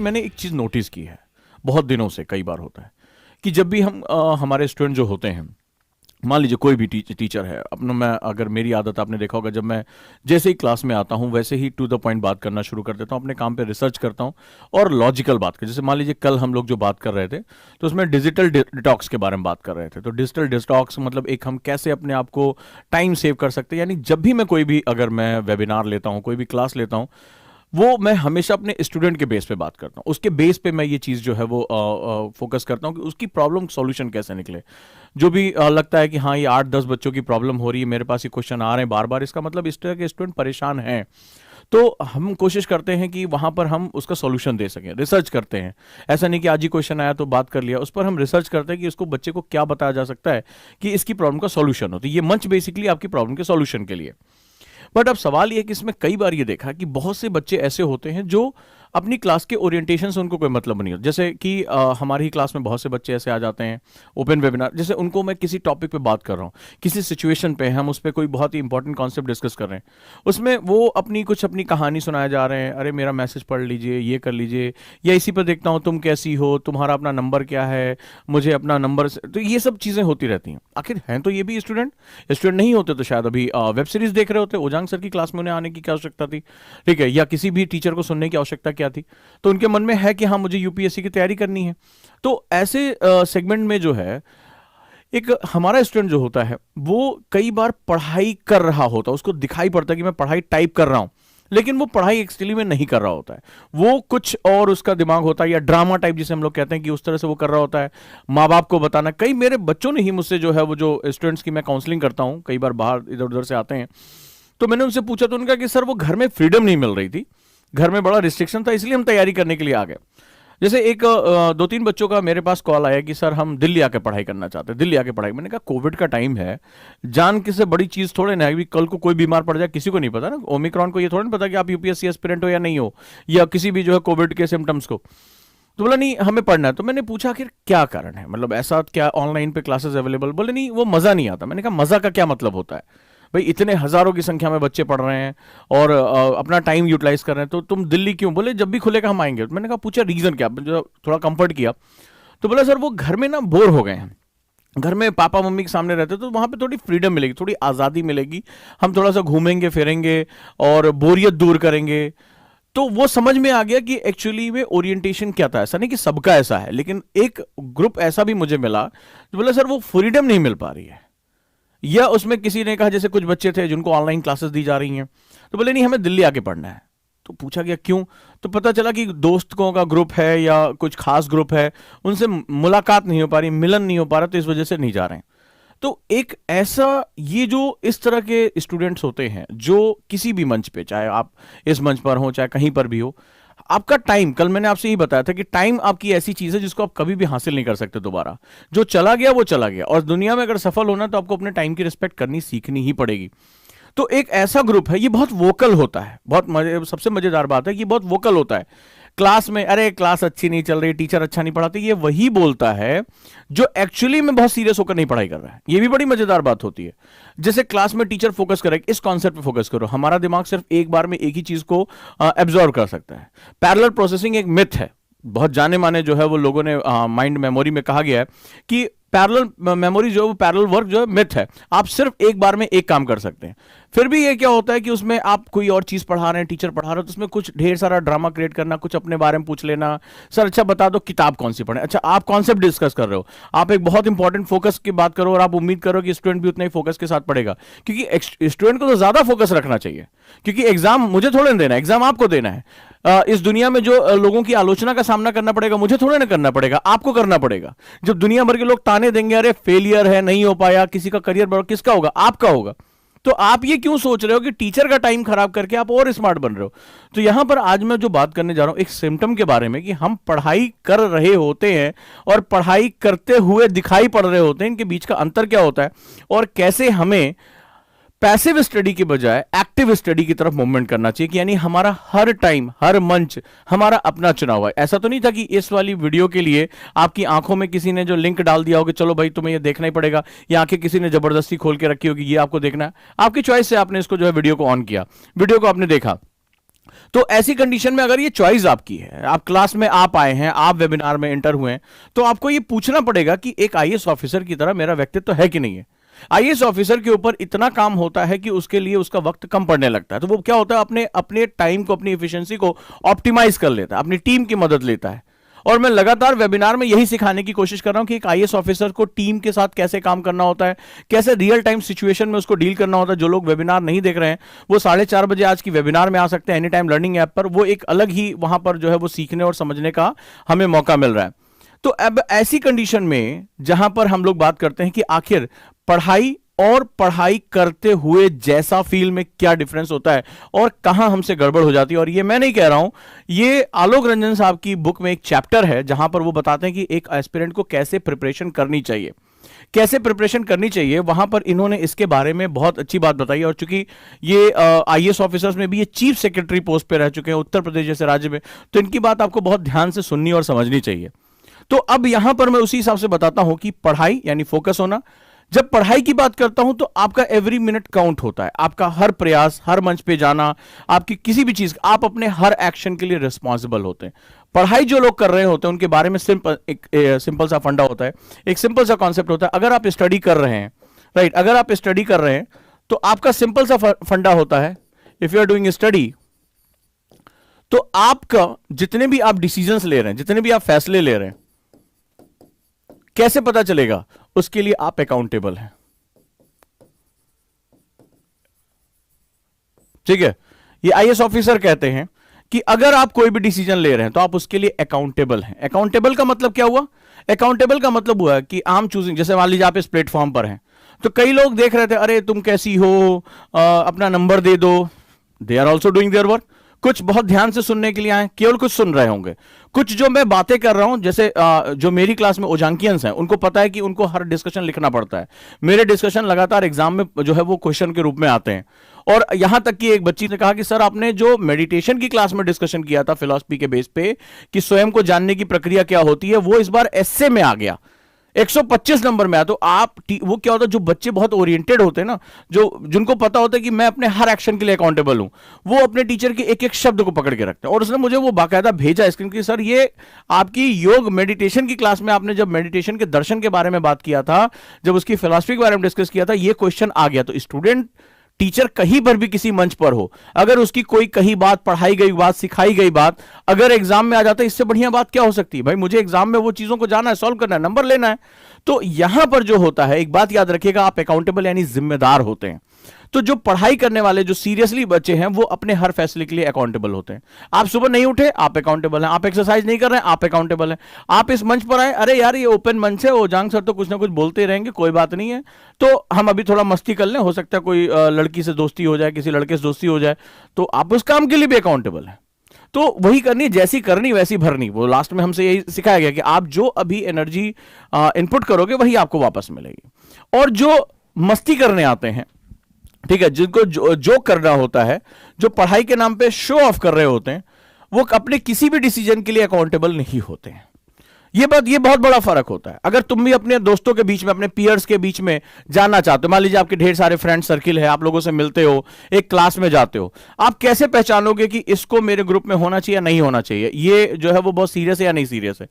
मैंने एक चीज़ नोटिस की है, बहुत दिनों से कई बार होता है कि जब भी हम हमारे स्टूडेंट जो होते हैं, मान लीजिए कोई भी टीचर है अपना, मैं अगर मेरी आदत आपने देखा होगा, जब मैं जैसे ही क्लास में आता हूँ वैसे ही टू द पॉइंट बात करना शुरू कर देता हूँ, अपने काम पे रिसर्च करता हूँ और लॉजिकल बात कर। जैसे मान लीजिए कल हम लोग जो बात कर रहे थे तो उसमें डिजिटल डिटॉक्स के बारे में बात कर रहे थे। तो डिजिटल डिटॉक्स मतलब एक हम कैसे अपने आप को टाइम सेव कर सकते हैं। यानी जब भी मैं कोई भी अगर मैं वेबिनार लेता हूँ, कोई भी क्लास लेता हूँ, वो मैं हमेशा अपने स्टूडेंट के बेस पे बात करता हूँ। उसके बेस पे मैं ये चीज़ जो है वो फोकस करता हूँ कि उसकी प्रॉब्लम सॉल्यूशन कैसे निकले। जो भी लगता है कि हाँ ये 8-10 बच्चों की प्रॉब्लम हो रही है, मेरे पास ये क्वेश्चन आ रहे हैं बार बार, इसका मतलब इस तरह के स्टूडेंट परेशान हैं, तो हम कोशिश करते हैं कि वहाँ पर हम उसका सॉल्यूशन दे सकें। रिसर्च करते हैं, ऐसा नहीं कि आज ही क्वेश्चन आया तो बात कर लिया, उस पर हम रिसर्च करते हैं कि इसको बच्चे को क्या बताया जा सकता है कि इसकी प्रॉब्लम का सॉल्यूशन हो। तो ये मंच बेसिकली आपकी प्रॉब्लम के सॉल्यूशन के लिए। बट अब सवाल ये है कि इसमें कई बार ये देखा कि बहुत से बच्चे ऐसे होते हैं जो अपनी क्लास के ओरिएंटेशन से उनको कोई मतलब नहीं होता। जैसे कि हमारी ही क्लास में बहुत से बच्चे ऐसे आ जाते हैं ओपन वेबिनार, जैसे उनको मैं किसी टॉपिक पे बात कर रहा हूँ, किसी सिचुएशन पे हम उस पर कोई बहुत ही इंपॉर्टेंट कॉन्सेप्ट डिस्कस कर रहे हैं, उसमें वो अपनी कहानी सुनाए जा रहे हैं, अरे मेरा मैसेज पढ़ लीजिए, ये कर लीजिए, या इसी पर देखता हूँ तुम कैसी हो, तुम्हारा अपना नंबर क्या है, मुझे अपना नंबर। तो ये सब चीज़ें होती रहती हैं। आखिर हैं तो ये भी स्टूडेंट नहीं होते तो शायद अभी वेब सीरीज देख रहे होते, ओजांग सर की क्लास में उन्हें आने की क्या आवश्यकता थी, ठीक है, या किसी भी टीचर को सुनने की आवश्यकता क्या थी। तो उनके मन में है कि हाँ मुझे यूपीएससी की तैयारी करनी है। तो ऐसे सेगमेंट में जो है एक हमारा स्टूडेंट जो होता है वो कई बार पढ़ाई कर रहा होता है, उसको दिखाई पड़ता है कि मैं पढ़ाई टाइप कर रहा हूं, लेकिन वो पढ़ाई एक्चुअली में नहीं कर रहा होता है, वो कुछ और उसका दिमाग होता है, या ड्रामा टाइप जिसे हम लोग कहते हैं कि उस तरह से वो कर रहा होता है। माँ बाप को बताना, कई मेरे बच्चों ने ही मुझसे जो है वो जो स्टूडेंट्स की मैं काउंसलिंग करता हूँ, कई बार बाहर इधर उधर से आते हैं, तो मैंने उनसे पूछा तो उनका कि सर वो घर में फ्रीडम नहीं मिल रही थी, घर में बड़ा रिस्ट्रिक्शन था, इसलिए हम तैयारी करने के लिए आ गए। जैसे एक 2-3 बच्चों का मेरे पास कॉल आया कि सर हम दिल्ली आके पढ़ाई करना चाहते हैं, दिल्ली आके पढ़ाई। मैंने कहा कोविड का टाइम है, जान किसी बड़ी चीज़ थोड़े ना है, कल को कोई बीमार पड़ जाए किसी को नहीं पता ना, ओमिक्रॉन को ये थोड़ा नहीं पता कि आप यूपीएससी एस्पिरेंट हो या नहीं हो, या किसी भी जो है कोविड के सिम्टम्स को। तो बोला नहीं हमें पढ़ना है। तो मैंने पूछा आखिर क्या कारण है, मतलब ऐसा क्या ऑनलाइन पे क्लासेस अवेलेबल? बोले नहीं वो मज़ा नहीं आता। मैंने कहा मज़ा का क्या मतलब होता है भाई, इतने हजारों की संख्या में बच्चे पढ़ रहे हैं और अपना टाइम यूटिलाइज कर रहे हैं, तो तुम दिल्ली क्यों? बोले जब भी खुलेगा हम आएंगे। मैंने कहा पूछा रीजन क्या, जो थोड़ा कंफर्ट किया तो बोला सर वो घर में ना बोर हो गए हैं, घर में पापा मम्मी के सामने रहते तो वहां पे थोड़ी फ्रीडम मिलेगी, थोड़ी आज़ादी मिलेगी, हम थोड़ा सा घूमेंगे फिरेंगे और बोरियत दूर करेंगे। तो वो समझ में आ गया कि एक्चुअली में ओरिएंटेशन क्या था। ऐसा नहीं कि सबका ऐसा है, लेकिन एक ग्रुप ऐसा भी मुझे मिला तो बोला सर वो फ्रीडम नहीं मिल पा रही है। या उसमें किसी ने कहा, जैसे कुछ बच्चे थे जिनको ऑनलाइन क्लासेस दी जा रही हैं, तो बोले नहीं हमें दिल्ली आके पढ़ना है। तो पूछा गया क्यों, तो पता चला कि दोस्तों का ग्रुप है या कुछ खास ग्रुप है, उनसे मुलाकात नहीं हो पा रही, मिलन नहीं हो पा रहा, तो इस वजह से नहीं जा रहे हैं। तो एक ऐसा, ये जो इस तरह के स्टूडेंट्स होते हैं जो किसी भी मंच पे, चाहे आप इस मंच पर हो चाहे कहीं पर भी हो, आपका टाइम, कल मैंने आपसे यही बताया था कि टाइम आपकी ऐसी चीज है जिसको आप कभी भी हासिल नहीं कर सकते दोबारा। जो चला गया वो चला गया, और दुनिया में अगर सफल होना तो आपको अपने टाइम की रिस्पेक्ट करनी सीखनी ही पड़ेगी। तो एक ऐसा ग्रुप है, ये बहुत वोकल होता है, सबसे मजेदार बात है कि बहुत वोकल होता है। क्लास में अरे क्लास अच्छी नहीं चल रही, टीचर अच्छा नहीं पढ़ाते, ये वही बोलता है जो एक्चुअली में बहुत सीरियस होकर नहीं पढ़ाई कर रहा है। ये भी बड़ी मजेदार बात होती है। जैसे क्लास में टीचर फोकस करे, इस कॉन्सेप्ट पे फोकस करो, हमारा दिमाग सिर्फ एक बार में एक ही चीज को एब्जॉर्व कर सकता है। पैरेलल प्रोसेसिंग एक मिथ है, बहुत जाने माने जो है वो लोगों ने माइंड मेमोरी में कहा गया है कि पैरेलल मेमोरी जो है, पैरेलल वर्क जो है मिथ है, आप सिर्फ एक बार में एक काम कर सकते हैं। फिर भी ये क्या होता है कि उसमें आप कोई और चीज पढ़ा रहे हैं, टीचर पढ़ा रहे हो, तो उसमें कुछ ढेर सारा ड्रामा क्रिएट करना, कुछ अपने बारे में पूछ लेना, सर अच्छा बता दो किताब कौन सी पढ़े, अच्छा आप कॉन्सेप्ट डिस्कस कर रहे हो, आप एक बहुत इंपॉर्टेंट फोकस की बात करो और आप उम्मीद करो कि स्टूडेंट भी उतना ही फोकस के साथ पढ़ेगा, क्योंकि स्टूडेंट को तो ज्यादा फोकस रखना चाहिए, क्योंकि एग्जाम मुझे थोड़े ना देना है, एग्जाम आपको देना है। इस दुनिया में जो लोगों की आलोचना का सामना करना पड़ेगा, मुझे थोड़े ना करना पड़ेगा, आपको करना पड़ेगा। जब दुनिया भर के लोग ताने देंगे, अरे फेलियर है, नहीं हो पाया, किसी का करियर बढ़, किसका होगा? आपका होगा। तो आप ये क्यों सोच रहे हो कि टीचर का टाइम खराब करके आप और स्मार्ट बन रहे हो? तो यहां पर आज मैं जो बात करने जा रहा हूं एक सिम्टम के बारे में, कि हम पढ़ाई कर रहे होते हैं और पढ़ाई करते हुए दिखाई पड़ रहे होते हैं, इनके बीच का अंतर क्या होता है और कैसे हमें पैसिव स्टडी के बजाय एक्टिव स्टडी की तरफ मूवमेंट करना चाहिए। कि यानी हमारा हर टाइम, हर मंच हमारा अपना चुनाव है। ऐसा तो नहीं था कि इस वाली वीडियो के लिए आपकी आंखों में किसी ने जो लिंक डाल दिया होगा, चलो भाई तुम्हें ये देखना ही पड़ेगा, या आंखें किसी ने जबरदस्ती खोल के रखी होगी, ये आपको देखना है, आपकी चॉइस से आपने इसको जो है वीडियो को ऑन किया, वीडियो को आपने देखा। तो ऐसी कंडीशन में अगर ये चॉइस आपकी है, आप क्लास में आप आए हैं, आप वेबिनार में एंटर हुए हैं, तो आपको ये पूछना पड़ेगा कि एक आईएएस ऑफिसर की तरह मेरा व्यक्तित्व है कि नहीं है। आईएएस ऑफिसर के ऊपर इतना काम होता है कि उसके लिए उसका वक्त कम पड़ने लगता है, तो वो क्या होता है, अपने अपने टाइम को, अपनी एफिशिएंसी को ऑप्टिमाइज कर लेता है, अपनी टीम की मदद लेता है। और मैं लगातार वेबिनार में यही सिखाने की कोशिश कर रहा हूं कि एक आईएएस ऑफिसर को टीम के साथ कैसे काम करना होता है, कैसे रियल टाइम सिचुएशन में उसको डील करना होता है। जो लोग वेबिनार नहीं देख रहे हैं वो 4:30 बजे आज की वेबिनार में आ सकते हैं एनी टाइम लर्निंग ऐप पर। वो एक अलग ही वहां पर जो है वो सीखने और समझने का हमें मौका मिल रहा है। तो अब ऐसी कंडीशन में जहां पर हम लोग बात करते हैं कि आखिर पढ़ाई और पढ़ाई करते हुए जैसा फील में क्या डिफरेंस होता है और कहां हमसे गड़बड़ हो जाती है, और ये मैं नहीं कह रहा हूं, ये आलोक रंजन साहब की बुक में एक चैप्टर है जहां पर वो बताते हैं कि एक एस्पिरेंट को कैसे प्रिपरेशन करनी चाहिए, कैसे प्रिपरेशन करनी चाहिए। वहां पर इन्होंने इसके बारे में बहुत अच्छी बात बताई। और चूंकि ये आईएएस ऑफिसर्स में भी ये चीफ सेक्रेटरी पोस्ट पे रह चुके हैं उत्तर प्रदेश जैसे राज्य में, तो इनकी बात आपको बहुत ध्यान से सुननी और समझनी चाहिए। तो अब यहां पर मैं उसी हिसाब से बताता हूं कि पढ़ाई यानी फोकस होना। जब पढ़ाई की बात करता हूं तो आपका एवरी मिनट काउंट होता है, आपका हर प्रयास, हर मंच पे जाना, आपकी किसी भी चीज, आप अपने हर एक्शन के लिए रिस्पॉन्सिबल होते हैं। पढ़ाई जो लोग कर रहे होते हैं उनके बारे में सिंपल सा फंडा होता है, एक सिंपल सा कॉन्सेप्ट होता है। अगर आप स्टडी कर रहे हैं, राइट, अगर आप स्टडी कर रहे हैं तो आपका सिंपल सा फंडा होता है, if you are doing study, तो आपका जितने भी आप डिसीजंस ले रहे हैं, जितने भी आप फैसले ले रहे हैं, कैसे पता चलेगा, उसके लिए आप अकाउंटेबल हैं। ठीक है, ये आईएएस ऑफिसर कहते हैं कि अगर आप कोई भी डिसीजन ले रहे हैं तो आप उसके लिए अकाउंटेबल हैं। अकाउंटेबल का मतलब क्या हुआ? अकाउंटेबल का मतलब हुआ कि आम चूजिंग, जैसे मान लीजिए आप इस प्लेटफॉर्म पर हैं, तो कई लोग देख रहे थे, अरे तुम कैसी हो, अपना नंबर दे दो, they are also doing their work. कुछ बहुत ध्यान से सुनने के लिए आए, केवल कुछ सुन रहे होंगे। कुछ जो मैं बातें कर रहा हूं, जैसे जो मेरी क्लास में ओजांकियंस हैं, उनको पता है कि उनको हर डिस्कशन लिखना पड़ता है। मेरे डिस्कशन लगातार एग्जाम में जो है वो क्वेश्चन के रूप में आते हैं। और यहां तक कि एक बच्ची ने कहा कि सर आपने जो मेडिटेशन की क्लास में डिस्कशन किया था फिलॉसफी के बेस पे कि स्वयं को जानने की प्रक्रिया क्या होती है, वो इस बार एस्से में आ गया, 125 नंबर में आया। तो आप वो क्या होता है, जो बच्चे बहुत ओरिएंटेड होते हैं ना, जो जिनको पता होता है कि मैं अपने हर एक्शन के लिए अकाउंटेबल हूं, वो अपने टीचर के एक एक शब्द को पकड़ के रखते हैं। और उसने मुझे वो बाकायदा भेजा स्क्रीन की, सर ये आपकी योग मेडिटेशन की क्लास में आपने जब मेडिटेशन के दर्शन के बारे में बात किया था, जब उसकी फिलॉसफी के बारे में डिस्कस किया था, ये क्वेश्चन आ गया। तो स्टूडेंट, टीचर कहीं पर भी किसी मंच पर हो, अगर उसकी कोई कही बात, पढ़ाई गई बात, सिखाई गई बात अगर एग्जाम में आ जाता है, इससे बढ़िया बात क्या हो सकती है? भाई मुझे एग्जाम में वो चीजों को जाना है, सॉल्व करना है, नंबर लेना है। तो यहां पर जो होता है, एक बात याद रखिएगा, आप अकाउंटेबल यानी जिम्मेदार होते हैं। तो जो पढ़ाई करने वाले, जो सीरियसली बच्चे हैं, वो अपने हर फैसले के लिए अकाउंटेबल होते हैं। आप सुबह नहीं उठे, आप अकाउंटेबल हैं। आप एक्सरसाइज नहीं कर रहे हैं, आप अकाउंटेबल हैं। आप इस मंच पर आए, अरे यार ये ओपन मंच है, ओजांग सर तो कुछ ना कुछ बोलते रहेंगे, कोई बात नहीं है, तो हम अभी थोड़ा मस्ती कर लें, हो सकता है कोई लड़की से दोस्ती हो जाए, किसी लड़के से दोस्ती हो जाए, तो आप उस काम के लिए भी अकाउंटेबल हैं। तो वही करनी, जैसी करनी वैसी भरनी। वो लास्ट में हमसे यही सिखाया गया कि आप जो अभी एनर्जी इनपुट करोगे वही आपको वापस मिलेगी। और जो मस्ती करने आते हैं, ठीक है, जिनको जो करना होता है, जो पढ़ाई के नाम पे शो ऑफ कर रहे होते हैं, वो अपने किसी भी डिसीजन के लिए अकाउंटेबल नहीं होते हैं। ये बहुत बड़ा फर्क होता है। अगर तुम भी अपने दोस्तों के बीच में, अपने पीयर्स के बीच में जानना चाहते हो, मान लीजिए आपके ढेर सारे फ्रेंड सर्किल है, आप लोगों से मिलते हो, एक क्लास में जाते हो, आप कैसे पहचानोगे कि इसको मेरे ग्रुप में होना चाहिए या नहीं होना चाहिए, ये जो है वो बहुत सीरियस है या नहीं सीरियस है?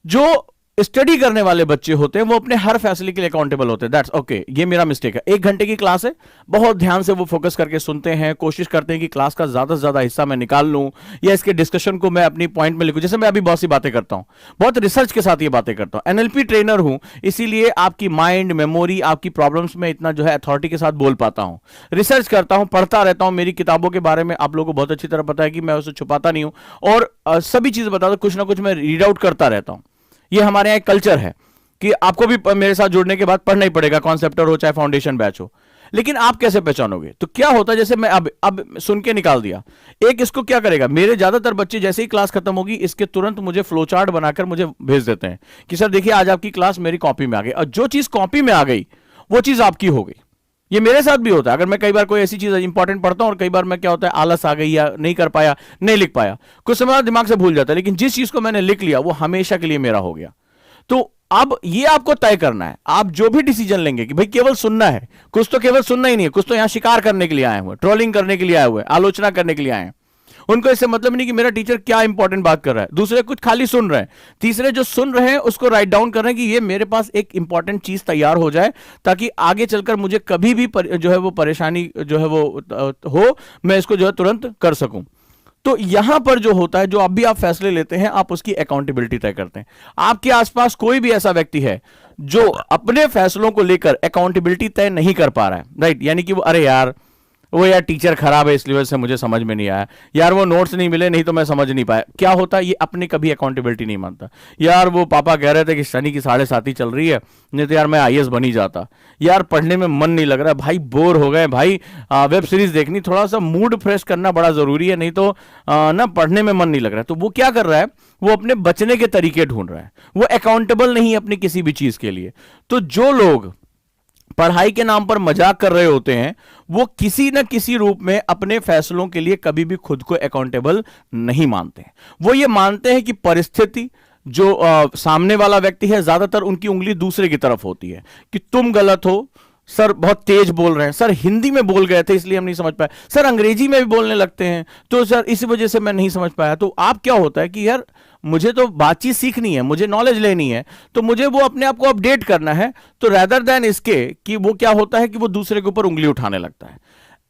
जो स्टडी करने वाले बच्चे होते हैं वो अपने हर फैसले के लिए अकाउंटेबल होते हैं। दैट्स ओके, ये मेरा मिस्टेक है। 1 घंटे की क्लास है, बहुत ध्यान से वो फोकस करके सुनते हैं, कोशिश करते हैं कि क्लास का ज्यादा से ज्यादा हिस्सा मैं निकाल लूं, या इसके डिस्कशन को मैं अपनी पॉइंट में लिखूं। जैसे मैं अभी बहुत सी बातें करता हूं, बहुत रिसर्च के साथ ये बातें करता हूं, एनएलपी ट्रेनर हूं, इसीलिए आपकी माइंड, मेमोरी, आपकी प्रॉब्लम्स में इतना जो है अथॉरिटी के साथ बोल पाता हूं। रिसर्च करता हूं, पढ़ता रहता हूं, मेरी किताबों के बारे में आप लोगों को बहुत अच्छी तरह पता है कि मैं उसे छुपाता नहीं हूं, और सभी चीजें बताता हूं, कुछ ना कुछ मैं रीड आउट करता रहता हूं। ये हमारे यहाँ एक कल्चर है कि आपको भी मेरे साथ जुड़ने के बाद पढ़ना ही पड़ेगा, कॉन्सेप्टर हो चाहे फाउंडेशन बैच हो। लेकिन आप कैसे पहचानोगे? तो क्या होता है, जैसे मैं अब सुन के निकाल दिया, एक इसको क्या करेगा, मेरे ज्यादातर बच्चे जैसे ही क्लास खत्म होगी, इसके तुरंत मुझे फ्लो चार्ट बनाकर मुझे भेज देते हैं कि सर देखिए आज आपकी क्लास मेरी कॉपी में आ गई। और जो चीज कॉपी में आ गई वो चीज आपकी हो गई। ये मेरे साथ भी होता है। अगर मैं कई बार कोई ऐसी चीज इंपॉर्टेंट पढ़ता हूं और कई बार मैं क्या होता है, आलस आ गई या नहीं कर पाया, नहीं लिख पाया, कुछ समय दिमाग से भूल जाता है, लेकिन जिस चीज को मैंने लिख लिया वो हमेशा के लिए मेरा हो गया। तो अब ये आपको तय करना है, आप जो भी डिसीजन लेंगे कि भाई केवल सुनना है, कुछ तो केवल सुनना ही नहीं है, कुछ तो यहां शिकार करने के लिए आए हुए, ट्रोलिंग करने के लिए आए हुए, आलोचना करने के लिए आए हैं, उनको इससे मतलब नहीं कि मेरा टीचर क्या इंपॉर्टेंट बात कर रहा है, दूसरे कुछ खाली सुन रहे हैं, तीसरे जो सुन रहे हैं उसको राइट डाउन कर रहे हैं कि ये मेरे पास एक इंपॉर्टेंट चीज तैयार हो जाए, ताकि आगे चलकर मुझे कभी भी जो है वो परेशानी जो है वो हो, मैं इसको जो है तुरंत कर सकूं। तो यहां पर जो होता है, जो अब भी आप फैसले लेते हैं, आप उसकी अकाउंटेबिलिटी तय करते हैं। आपके आसपास कोई भी ऐसा व्यक्ति है जो अपने फैसलों को लेकर अकाउंटेबिलिटी तय नहीं कर पा रहा है, राइट, यानी कि वो अरे यार वो यार टीचर खराब है इसलिए वजह से मुझे समझ में नहीं आया, यार वो नोट्स नहीं मिले नहीं तो मैं समझ नहीं पाया, क्या होता है, ये अपने कभी अकाउंटेबिलिटी नहीं मानता। यार वो पापा कह रहे थे कि शनि की 7.5 चल रही है, नहीं तो यार मैं आईएएस बन ही जाता, यार पढ़ने में मन नहीं लग रहा भाई, बोर हो गए भाई, वेब सीरीज देखनी, थोड़ा सा मूड फ्रेश करना बड़ा जरूरी है, नहीं तो ना पढ़ने में मन नहीं लग रहा है। तो वो क्या कर रहा है, वो अपने बचने के तरीके ढूंढ रहा है, वो अकाउंटेबल नहीं है अपनी किसी भी चीज के लिए। तो जो लोग पढ़ाई के नाम पर मजाक कर रहे होते हैं, वो किसी न किसी रूप में अपने फैसलों के लिए कभी भी खुद को अकाउंटेबल नहीं मानते। वो ये मानते हैं कि परिस्थिति, जो सामने वाला व्यक्ति है, ज्यादातर उनकी उंगली दूसरे की तरफ होती है कि तुम गलत हो, सर बहुत तेज बोल रहे हैं, सर हिंदी में बोल गए थे इसलिए हम नहीं समझ पाए, सर अंग्रेजी में भी बोलने लगते हैं तो सर इसी वजह से मैं नहीं समझ पाया। तो आप क्या होता है कि यार मुझे तो बातचीत सीखनी है, मुझे नॉलेज लेनी है, तो मुझे वो अपने आप को अपडेट करना है, तो रैदर देन इसके कि वो क्या होता है कि वो दूसरे के ऊपर उंगली उठाने लगता है।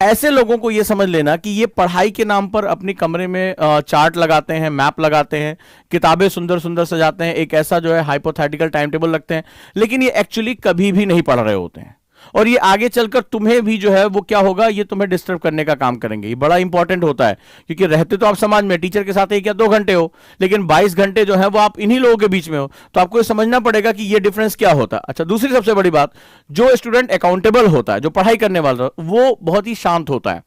ऐसे लोगों को यह समझ लेना कि ये पढ़ाई के नाम पर अपने कमरे में चार्ट लगाते हैं, मैप लगाते हैं, किताबें सुंदर सुंदर सजाते हैं, एक ऐसा जो है हाइपोथेटिकल टाइम टेबल लगते हैं, लेकिन ये एक्चुअली कभी भी नहीं पढ़ रहे होते हैं। और ये आगे चलकर तुम्हें भी जो है वो क्या होगा, ये तुम्हें डिस्टर्ब करने का काम करेंगे। ये बड़ा इंपॉर्टेंट होता है, क्योंकि रहते तो आप समाज में टीचर के साथ 1 या 2 घंटे हो, लेकिन 22 घंटे जो है वो आप इन्हीं लोगों के बीच में हो, तो आपको ये समझना पड़ेगा कि ये डिफरेंस क्या होता है। अच्छा, दूसरी सबसे बड़ी बात, जो स्टूडेंट अकाउंटेबल होता है, जो पढ़ाई करने वाला, वो बहुत ही शांत होता है,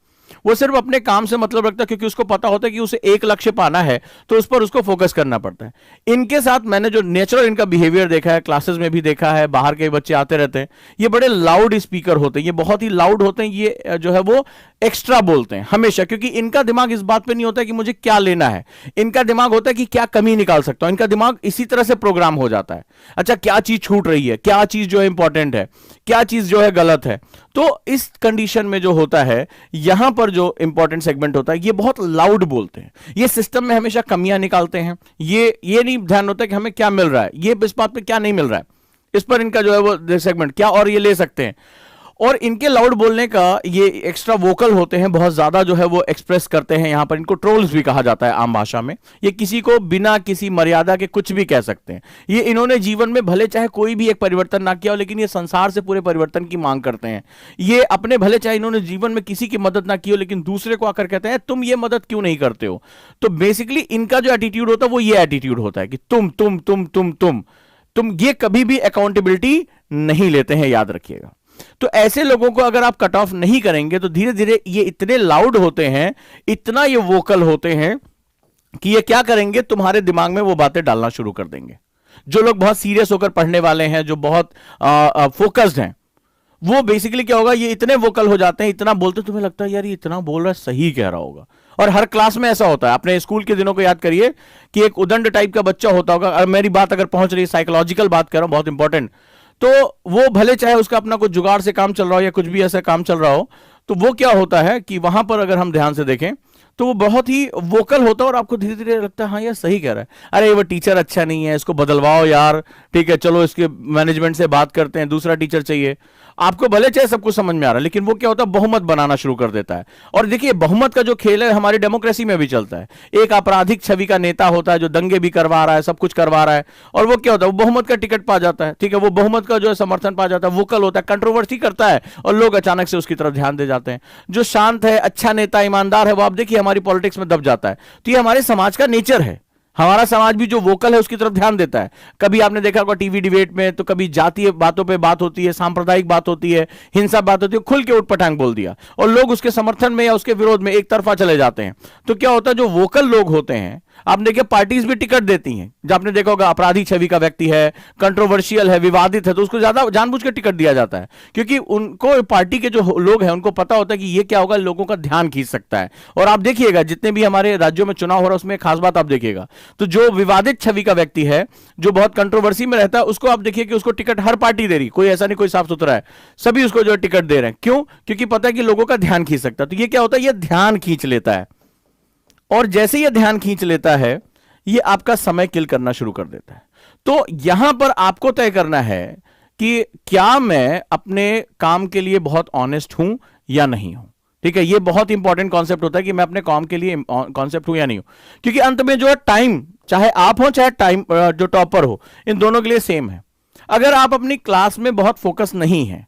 वो सिर्फ अपने काम से मतलब रखता है, क्योंकि उसको पता होता है कि उसे एक लक्ष्य पाना है तो उस पर उसको फोकस करना पड़ता है। इनके साथ मैंने जो नेचुरल इनका बिहेवियर देखा है, क्लासेस में भी देखा है, बाहर के बच्चे आते रहते हैं, ये बड़े लाउड स्पीकर होते हैं, ये बहुत ही लाउड होते हैं, ये जो है वो एक्स्ट्रा बोलते हैं हमेशा, क्योंकि इनका दिमाग इस बात पे नहीं होता है कि मुझे क्या लेना है, इनका दिमाग होता है कि क्या कमी निकाल सकता हूं, इनका दिमाग इसी तरह से प्रोग्राम हो जाता है। अच्छा, क्या चीज छूट रही है, क्या चीज जो है इंपॉर्टेंट है, क्या चीज जो है गलत है। तो इस कंडीशन में जो होता है, यहां पर जो इंपॉर्टेंट सेगमेंट होता है, ये बहुत लाउड बोलते हैं, ये सिस्टम में हमेशा कमियां निकालते हैं, ये नहीं ध्यान होता कि हमें क्या मिल रहा है, ये इस बात पे क्या नहीं मिल रहा है, इस पर इनका जो है वो सेगमेंट क्या और ये ले सकते हैं। और इनके लाउड बोलने का, ये एक्स्ट्रा वोकल होते हैं, बहुत ज्यादा जो है वो एक्सप्रेस करते हैं, यहां पर इनको ट्रोल्स भी कहा जाता है आम भाषा में। ये किसी को बिना किसी मर्यादा के कुछ भी कह सकते हैं। ये इन्होंने जीवन में भले चाहे कोई भी एक परिवर्तन ना किया हो, लेकिन ये संसार से पूरे परिवर्तन की मांग करते हैं। ये अपने भले चाहे इन्होंने जीवन में किसी की मदद ना की हो, लेकिन दूसरे को आकर कहते हैं तुम ये मदद क्यों नहीं करते हो। तो बेसिकली इनका जो एटीट्यूड होता है वो ये एटीट्यूड होता है कि तुम ये कभी भी अकाउंटेबिलिटी नहीं लेते हैं, याद रखिएगा। तो ऐसे लोगों को अगर आप कट ऑफ नहीं करेंगे तो धीरे धीरे ये इतने लाउड होते हैं, इतना ये वोकल होते हैं कि ये क्या करेंगे, तुम्हारे दिमाग में वो बातें डालना शुरू कर देंगे। जो लोग बहुत सीरियस होकर पढ़ने वाले हैं, जो बहुत फोकस्ड हैं, वो बेसिकली क्या होगा, ये इतने वोकल हो जाते हैं, इतना बोलते तुम्हें लगता है यार ये इतना बोल रहा है, सही कह रहा होगा। और हर क्लास में ऐसा होता है। अपने स्कूल के दिनों को याद करिए कि एक उदंड टाइप का बच्चा होता होगा, और मेरी बात अगर पहुंच रही है, साइकोलॉजिकल बात कर रहा हूं, बहुत इंपॉर्टेंट, तो वो भले चाहे उसका अपना कुछ जुगाड़ से काम चल रहा हो या कुछ भी ऐसा काम चल रहा हो, तो वो क्या होता है कि वहां पर अगर हम ध्यान से देखें तो वो बहुत ही वोकल होता है, और आपको धीरे धीरे लगता है हाँ यार सही कह रहा है, अरे वो टीचर अच्छा नहीं है, इसको बदलवाओ यार, ठीक है चलो इसके मैनेजमेंट से बात करते हैं, दूसरा टीचर चाहिए। आपको भले चाहे सब कुछ समझ में आ रहा है, लेकिन वो क्या होता है, बहुमत बनाना शुरू कर देता है। और देखिए, बहुमत का जो खेल है हमारी डेमोक्रेसी में भी चलता है। एक आपराधिक छवि का नेता होता है जो दंगे भी करवा रहा है, सब कुछ करवा रहा है, और वो क्या होता है, वो बहुमत का टिकट पा जाता है, ठीक है, वो बहुमत का जो है समर्थन पा जाता है, वोकल होता है, कंट्रोवर्सी करता है, और लोग अचानक से उसकी तरफ ध्यान दे जाते हैं। जो शांत है, अच्छा नेता, ईमानदार है, वो आप देखिए हमारी पॉलिटिक्स में दब जाता है। तो ये हमारे समाज का नेचर है। हमारा समाज भी जो वोकल है उसकी तरफ ध्यान देता है। कभी आपने देखा होगा टीवी डिबेट में, तो कभी जातीय बातों पे बात होती है, सांप्रदायिक बात होती है, हिंसा बात होती है, खुल के उठपटांग बोल दिया, और लोग उसके समर्थन में या उसके विरोध में एक तरफा चले जाते हैं। तो क्या होता है, जो वोकल लोग होते हैं, आपने देखिए पार्टीज भी टिकट देती हैं। जब आपने देखा होगा अपराधी छवि का व्यक्ति है, कंट्रोवर्शियल है, विवादित है, तो उसको ज्यादा जानबूझ के टिकट दिया जाता है, क्योंकि उनको पार्टी के जो लोग हैं उनको पता होता है कि ये क्या होगा, लोगों का ध्यान खींच सकता है। और आप देखिएगा जितने भी हमारे राज्यों में चुनाव हो रहा है उसमें खास बात आप देखिएगा, तो जो विवादित छवि का व्यक्ति है, जो बहुत कंट्रोवर्सी में रहता है, उसको आप देखिए कि उसको टिकट हर पार्टी दे रही, कोई ऐसा नहीं कोई साफ सुथरा है, सभी उसको जो टिकट दे रहे हैं। क्यों? क्योंकि पता है कि लोगों का ध्यान खींच सकता है। तो ये क्या होता है, ये ध्यान खींच लेता है। और जैसे ये ध्यान खींच लेता है, ये आपका समय किल करना शुरू कर देता है। तो यहां पर आपको तय करना है कि क्या मैं अपने काम के लिए बहुत ऑनेस्ट हूं या नहीं हूं। ठीक है, ये बहुत इंपॉर्टेंट कॉन्सेप्ट होता है कि मैं अपने काम के लिए कॉन्सेप्ट हूं या नहीं हूं, क्योंकि अंत में जो है टाइम, चाहे आप हो चाहे टाइम जो टॉपर हो, इन दोनों के लिए सेम है। अगर आप अपनी क्लास में बहुत फोकस नहीं है,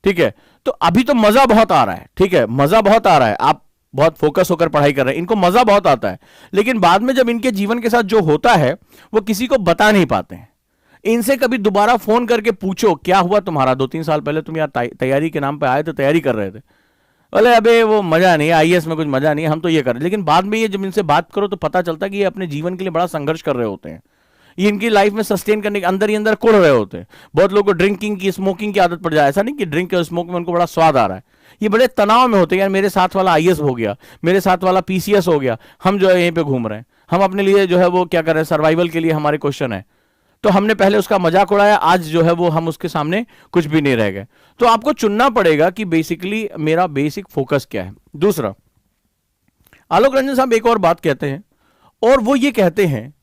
ठीक है, तो अभी तो मजा बहुत आ रहा है, ठीक है, मजा बहुत आ रहा है, आप बहुत फोकस होकर पढ़ाई कर रहे हैं, इनको मजा बहुत आता है, लेकिन बाद में जब इनके जीवन के साथ जो होता है वो किसी को बता नहीं पाते हैं। इनसे कभी दोबारा फोन करके पूछो क्या हुआ तुम्हारा, 2-3 साल पहले तुम यार तैयारी के नाम पे आए थे, तैयारी कर रहे थे, बोले अबे वो मजा नहीं, आईएएस में कुछ मजा नहीं, हम तो ये कर रहे। लेकिन बाद में ये जब इनसे बात करो तो पता चलता है कि ये अपने जीवन के लिए बड़ा संघर्ष कर रहे होते हैं, ये इनकी लाइफ में सस्टेन करने के अंदर ही अंदर कुड़ रहे होते हैं। बहुत लोगों को ड्रिंकिंग की, स्मोकिंग की आदत पड़ जाए, ऐसा नहीं कि ड्रिंक और स्मोक में उनको बड़ा स्वाद आ रहा है, ये बड़े तनाव में होते हैं, यार मेरे साथ वाला आईएएस हो गया, मेरे साथ वाला पीसीएस हो गया, हम जो है यहीं पे घूम रहे हैं, हम अपने लिए जो है वो क्या कर रहे हैं, सर्वाइवल के लिए हमारे क्वेश्चन है, तो हमने पहले उसका मजाक उड़ाया, आज जो है वो हम उसके सामने कुछ भी नहीं रह गए। तो आपको चुनना पड़ेगा कि बेसिकली मेरा बेसिक फोकस क्या है। दूसरा, आलोक रंजन साहब एक और बात कहते हैं, और वो ये कहते हैं,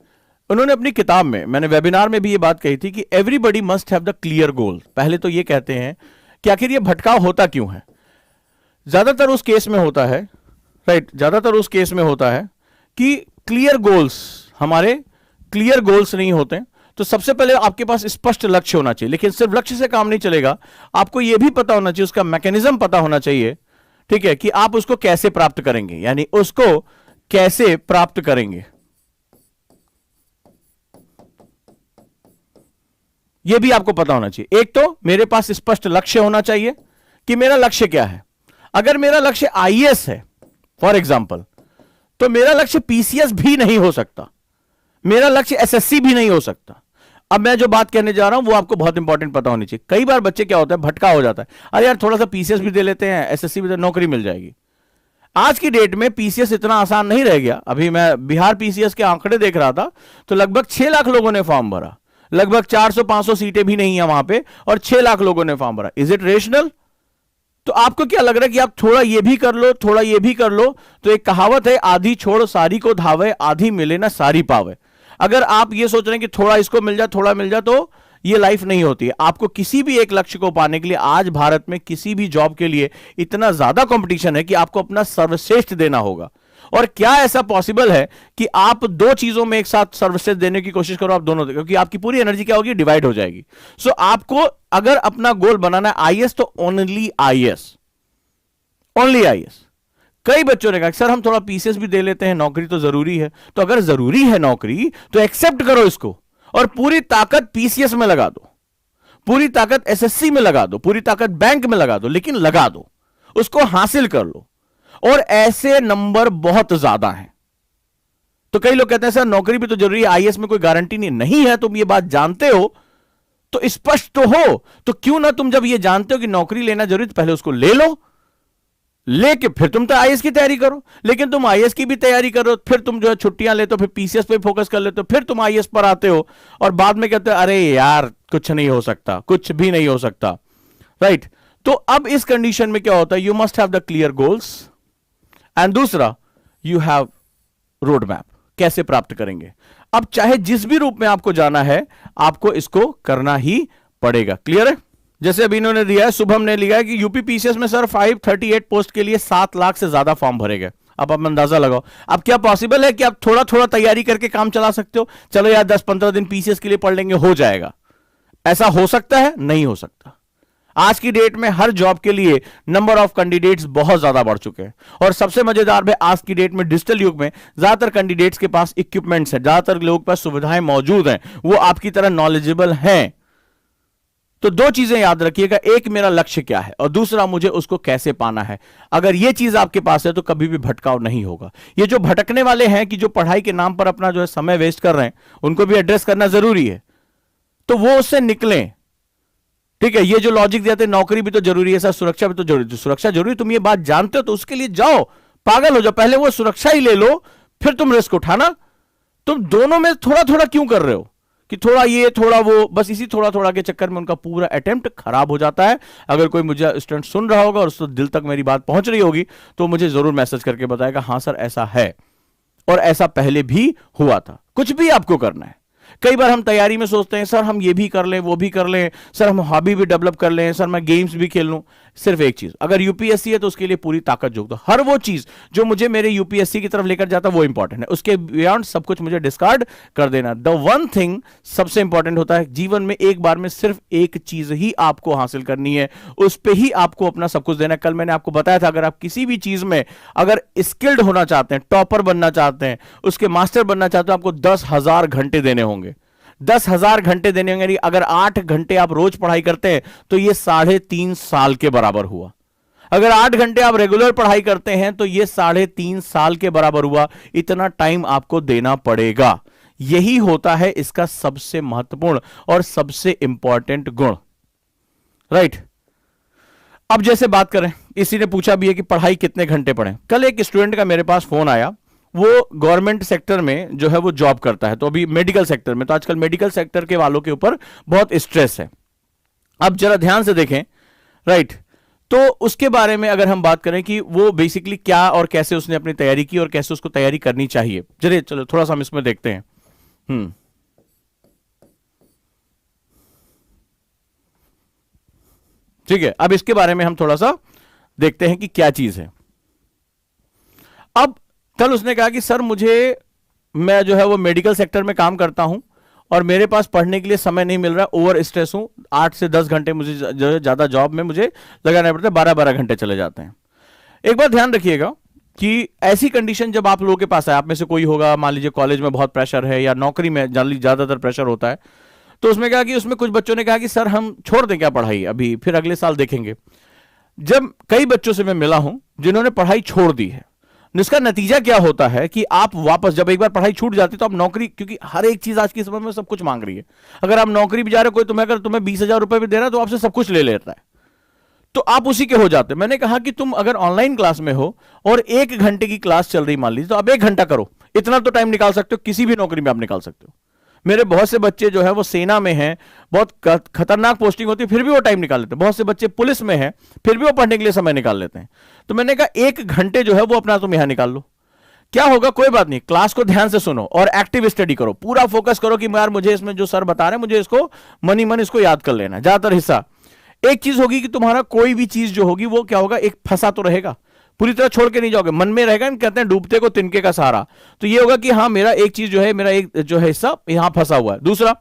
उन्होंने अपनी किताब में, मैंने वेबिनार में भी ये बात कही थी कि everybody must have the clear goal. पहले तो ये कहते हैं कि आखिर ये भटकाव होता क्यों है। ज्यादातर उस केस में होता है, राइट, ज्यादातर उस केस में होता है कि क्लियर गोल्स, हमारे क्लियर गोल्स नहीं होते। तो सबसे पहले आपके पास स्पष्ट लक्ष्य होना चाहिए, लेकिन सिर्फ लक्ष्य से काम नहीं चलेगा, आपको यह भी पता होना चाहिए, उसका मैकेनिज्म पता होना चाहिए, ठीक है, कि आप उसको कैसे प्राप्त करेंगे, यानी उसको कैसे प्राप्त करेंगे, यह भी आपको पता होना चाहिए। एक तो मेरे पास स्पष्ट लक्ष्य होना चाहिए कि मेरा लक्ष्य क्या है। अगर मेरा लक्ष्य आईएएस है फॉर एग्जाम्पल, तो मेरा लक्ष्य पीसीएस भी नहीं हो सकता, मेरा लक्ष्य एसएससी भी नहीं हो सकता। अब मैं जो बात कहने जा रहा हूं वो आपको बहुत इंपॉर्टेंट पता होनी चाहिए। कई बार बच्चे क्या होता है, भटका हो जाता है, अरे यार थोड़ा सा पीसीएस भी दे लेते हैं, एसएससी भी, नौकरी मिल जाएगी। आज की डेट में पीसीएस इतना आसान नहीं रह गया। अभी मैं बिहार पीसीएस के आंकड़े देख रहा था, तो लगभग 6 लाख लोगों ने फॉर्म भरा, लगभग 400-500 सीटें भी नहीं है वहां पे, और 6 लाख लोगों ने फॉर्म भरा। Is it rational? तो आपको क्या लग रहा है कि आप थोड़ा ये भी कर लो, थोड़ा ये भी कर लो? तो एक कहावत है, आधी छोड़ सारी को धावे, आधी मिले ना सारी पावे। अगर आप ये सोच रहे हैं कि थोड़ा इसको मिल जाए, थोड़ा मिल जाए, तो ये लाइफ नहीं होती है। आपको किसी भी एक लक्ष्य को पाने के लिए, आज भारत में किसी भी जॉब के लिए इतना ज्यादा कंपटीशन है कि आपको अपना सर्वश्रेष्ठ देना होगा। और क्या ऐसा पॉसिबल है कि आप दो चीजों में एक साथ सर्वश्रेष्ठ देने की कोशिश करो, आप दोनों दे, क्योंकि आपकी पूरी एनर्जी क्या होगी, डिवाइड हो जाएगी। सो आपको अगर अपना गोल बनाना है आईएएस, तो ओनली आईएएस, ओनली आईएएस। कई बच्चों ने कहा सर हम थोड़ा पीसीएस भी दे लेते हैं, नौकरी तो जरूरी है। तो अगर जरूरी है नौकरी, तो एक्सेप्ट करो इसको, और पूरी ताकत पीसीएस में लगा दो, पूरी ताकत एसएससी में लगा दो, पूरी ताकत बैंक में लगा दो, लेकिन लगा दो, उसको हासिल कर लो। और ऐसे नंबर बहुत ज्यादा हैं। तो कई लोग कहते हैं सर नौकरी भी तो जरूरी है, आईएएस में कोई गारंटी नहीं। नहीं है, तुम ये बात जानते हो, तो स्पष्ट तो हो, तो क्यों ना तुम जब ये जानते हो कि नौकरी लेना जरूरी, तो पहले उसको ले लो, लेके फिर तुम तो आईएएस की तैयारी करो। लेकिन तुम आईएएस की भी तैयारी करो, फिर तुम जो है छुट्टियां लेते हो, फिर पीसीएस पे फोकस कर लेते हो, फिर तुम आईएएस पर आते हो, और बाद में कहते हो अरे यार कुछ नहीं हो सकता, कुछ भी नहीं हो सकता, राइट। तो अब इस कंडीशन में क्या होता है, you must have the clear goals, and दूसरा यू हैव रोड मैप, कैसे प्राप्त करेंगे। अब चाहे जिस भी रूप में आपको जाना है, आपको इसको करना ही पड़ेगा। क्लियर है? जैसे अभी इन्होंने दिया है, शुभम ने लिया है कि यूपी पीसीएस में सर 538 पोस्ट के लिए 7 लाख से ज्यादा फॉर्म भरे गए। अब आप अंदाजा लगाओ, अब क्या पॉसिबल है कि आप थोड़ा थोड़ा तैयारी करके काम चला सकते हो? चलो यार 10-15 दिन पीसीएस के लिए पढ़ लेंगे, हो जाएगा। ऐसा हो सकता है? नहीं हो सकता। आज की डेट में हर जॉब के लिए नंबर ऑफ कैंडिडेट्स बहुत ज्यादा बढ़ चुके हैं, और सबसे मजेदार है आज की डेट में डिजिटल युग में ज्यादातर कैंडिडेट्स के पास इक्विपमेंट्स है, ज्यादातर लोगों के पास सुविधाएं मौजूद हैं, वो आपकी तरह नॉलेजेबल हैं। तो दो चीजें याद रखिएगा, एक मेरा लक्ष्य क्या है, और दूसरा मुझे उसको कैसे पाना है। अगर यह चीज आपके पास है तो कभी भी भटकाव नहीं होगा। ये जो भटकने वाले हैं कि जो पढ़ाई के नाम पर अपना जो है समय वेस्ट कर रहे हैं, उनको भी एड्रेस करना जरूरी है, तो वो उससे निकलें। ठीक है, ये जो लॉजिक देते हैं नौकरी भी तो जरूरी है सर, सुरक्षा भी तो जरूरी, सुरक्षा जरूरी, तुम ये बात जानते हो तो उसके लिए जाओ, पागल हो जाओ, पहले वो सुरक्षा ही ले लो, फिर तुम रिस्क उठाना। तुम दोनों में थोड़ा थोड़ा क्यों कर रहे हो कि थोड़ा ये थोड़ा वो, बस इसी थोड़ा थोड़ा के चक्कर में उनका पूरा अटेम्प्ट खराब हो जाता है। अगर कोई मुझे स्टूडेंट सुन रहा होगा और उसको दिल तक मेरी बात पहुंच रही होगी, तो मुझे जरूर मैसेज करके बताएगा हाँ सर ऐसा है, और ऐसा पहले भी हुआ था। कुछ भी आपको करना है, कई बार हम तैयारी में सोचते हैं सर हम ये भी कर लें वो भी कर लें, सर हम हॉबी भी डेवलप कर लें, सर मैं गेम्स भी खेल लूं। सिर्फ एक चीज, अगर यूपीएससी है तो उसके लिए पूरी ताकत झोंक दो। हर वो चीज जो मुझे मेरे यूपीएससी की तरफ लेकर जाता है वो इंपॉर्टेंट है, उसके बियॉन्ड सब कुछ मुझे डिस्कार्ड कर देना। द वन थिंग सबसे इंपॉर्टेंट होता है जीवन में, एक बार में सिर्फ एक चीज ही आपको हासिल करनी है, उस पर ही आपको अपना सब कुछ देना है। कल मैंने आपको बताया था, अगर आप किसी भी चीज में अगर स्किल्ड होना चाहते हैं, टॉपर बनना चाहते हैं, उसके मास्टर बनना चाहते हैं, आपको 10,000 घंटे देने होंगे। 10,000 घंटे देने होंगे। अगर 8 घंटे आप रोज पढ़ाई करते हैं तो यह 3.5 साल के बराबर हुआ। अगर 8 घंटे आप रेगुलर पढ़ाई करते हैं तो यह 3.5 साल के बराबर हुआ। इतना टाइम आपको देना पड़ेगा। यही होता है इसका सबसे महत्वपूर्ण और सबसे इंपॉर्टेंट गुण, राइट। अब जैसे बात करें, इसी ने पूछा भी है कि पढ़ाई कितने घंटे पढ़ें। कल एक स्टूडेंट का मेरे पास फोन आया, वो गवर्नमेंट सेक्टर में जो है वो जॉब करता है, तो अभी मेडिकल सेक्टर में, तो आजकल मेडिकल सेक्टर के वालों के ऊपर बहुत स्ट्रेस है। अब जरा ध्यान से देखें, राइट। तो उसके बारे में अगर हम बात करें कि वो बेसिकली क्या और कैसे उसने अपनी तैयारी की और कैसे उसको तैयारी करनी चाहिए, चलिए चलो थोड़ा सा हम इसमें देखते हैं। ठीक है, अब इसके बारे में हम थोड़ा सा देखते हैं कि क्या चीज है। अब कल उसने कहा कि सर मैं जो है वो मेडिकल सेक्टर में काम करता हूं और मेरे पास पढ़ने के लिए समय नहीं मिल रहा, ओवर स्ट्रेस हूं, 8 से 10 घंटे मुझे जो है ज्यादा जॉब में मुझे लगाना पड़ता है, 12-12 घंटे चले जाते हैं। एक बात ध्यान रखिएगा कि ऐसी कंडीशन जब आप लोगों के पास है, आप में से कोई होगा, मान लीजिए कॉलेज में बहुत प्रेशर है या नौकरी में ज्यादातर प्रेशर होता है, तो उसमें कहा कि उसमें कुछ बच्चों ने कहा कि सर हम छोड़ दें क्या पढ़ाई अभी, फिर अगले साल देखेंगे। जब कई बच्चों से मैं मिला हूं जिन्होंने पढ़ाई छोड़ दी है, इसका नतीजा क्या होता है कि आप वापस, जब एक बार पढ़ाई छूट जाती है तो आप नौकरी, क्योंकि हर एक चीज आज के समय में सब कुछ मांग रही है। अगर आप नौकरी भी जा रहे हो, कोई अगर तुम्हें 20,000 रुपए भी दे रहा है तो आपसे सब कुछ ले लेता है, तो आप उसी के हो जाते हैं। मैंने कहा कि तुम अगर ऑनलाइन क्लास में हो और 1 घंटे की क्लास चल रही मान लीजिए, तो आप 1 घंटा करो, इतना तो टाइम निकाल सकते हो, किसी भी नौकरी में आप निकाल सकते हो। मेरे बहुत से बच्चे जो है वो सेना में हैं, बहुत खतरनाक पोस्टिंग होती है, फिर भी वो टाइम निकाल लेते हैं। बहुत से बच्चे पुलिस में हैं, फिर भी वो पढ़ने के लिए समय निकाल लेते हैं। तो मैंने कहा 1 घंटे जो है वो अपना तुम यहां निकाल लो, क्या होगा, कोई बात नहीं, क्लास को ध्यान से सुनो और एक्टिव स्टडी करो, पूरा फोकस करो कि यार मुझे इसमें जो सर बता रहे हैं मुझे इसको मन इसको याद कर लेना, ज्यादातर हिस्सा। एक चीज होगी कि तुम्हारा कोई भी चीज जो होगी वो क्या होगा, एक फंसा तो रहेगा, पूरी तरह छोड़ के नहीं जाओगे, मन में रहेगा। कहते हैं डूबते को तिनके का सहारा, तो ये होगा कि हाँ मेरा एक चीज जो है, मेरा एक जो है हिस्सा यहां फंसा हुआ है। दूसरा,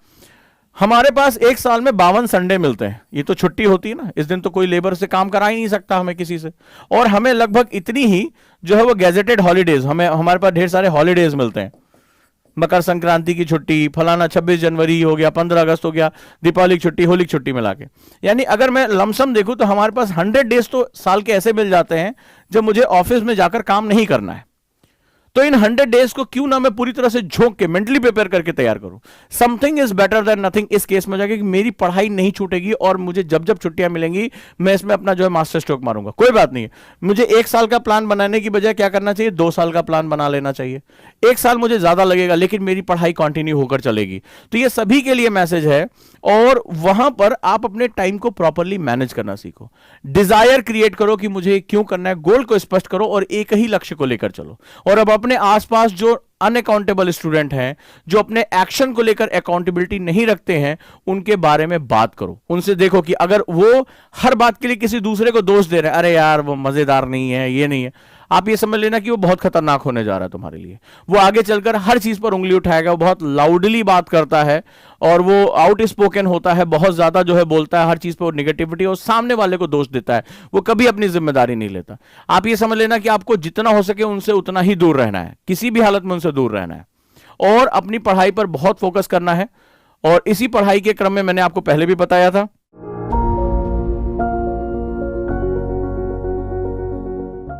हमारे पास 1 साल में 52 संडे मिलते हैं, ये तो छुट्टी होती है ना, इस दिन तो कोई लेबर से काम करा ही नहीं सकता हमें किसी से, और हमें लगभग इतनी ही जो है वो गैजेटेड हॉलीडेज, हमारे पास ढेर सारे हॉलीडेज मिलते हैं। मकर संक्रांति की छुट्टी, फलाना 26 जनवरी हो गया, 15 अगस्त हो गया, दीपावली की छुट्टी, होली की छुट्टी मिला के, यानी अगर मैं लमसम देखूं तो हमारे पास 100 डेज तो साल के ऐसे मिल जाते हैं जब मुझे ऑफिस में जाकर काम नहीं करना है। तो इन 100 डेज को क्यों ना मैं पूरी तरह से झोंक के मेंटली प्रिपेयर करके तैयार करूं। Something is better than nothing. इस केस में जाके कि मेरी पढ़ाई नहीं छूटेगी और मुझे जब जब छुट्टियां मिलेंगी मैं इसमें अपना जो है मास्टर स्ट्रोक मारूंगा। कोई बात नहीं है, मुझे 1 साल का प्लान बनाने की बजाय क्या करना चाहिए, 2 साल का प्लान बना लेना चाहिए। 1 साल मुझे ज्यादा लगेगा लेकिन मेरी पढ़ाई कंटिन्यू होकर चलेगी। तो ये सभी के लिए मैसेज है, और वहां पर आप अपने टाइम को प्रॉपरली मैनेज करना सीखो। डिजायर क्रिएट करो कि मुझे क्यों करना है, गोल को स्पष्ट करो और एक ही लक्ष्य को लेकर चलो। और अब अपने आसपास जो अनअकाउंटेबल स्टूडेंट हैं, जो अपने एक्शन को लेकर अकाउंटेबिलिटी नहीं रखते हैं, उनके बारे में बात करो। उनसे देखो कि अगर वो हर बात के लिए किसी दूसरे को दोष दे रहे हैं, अरे यार वो मजेदार नहीं है, ये नहीं है, आप ये समझ लेना कि वो बहुत खतरनाक होने जा रहा है तुम्हारे लिए। वो आगे चलकर हर चीज पर उंगली उठाएगा, वो बहुत लाउडली बात करता है और वो आउट स्पोकन होता है, बहुत ज्यादा जो है बोलता है हर चीज पर नेगेटिविटी, और सामने वाले को दोष देता है, वो कभी अपनी जिम्मेदारी नहीं लेता। आप ये समझ लेना कि आपको जितना हो सके उनसे उतना ही दूर रहना है, किसी भी हालत में उनसे दूर रहना है, और अपनी पढ़ाई पर बहुत फोकस करना है। और इसी पढ़ाई के क्रम में मैंने आपको पहले भी बताया था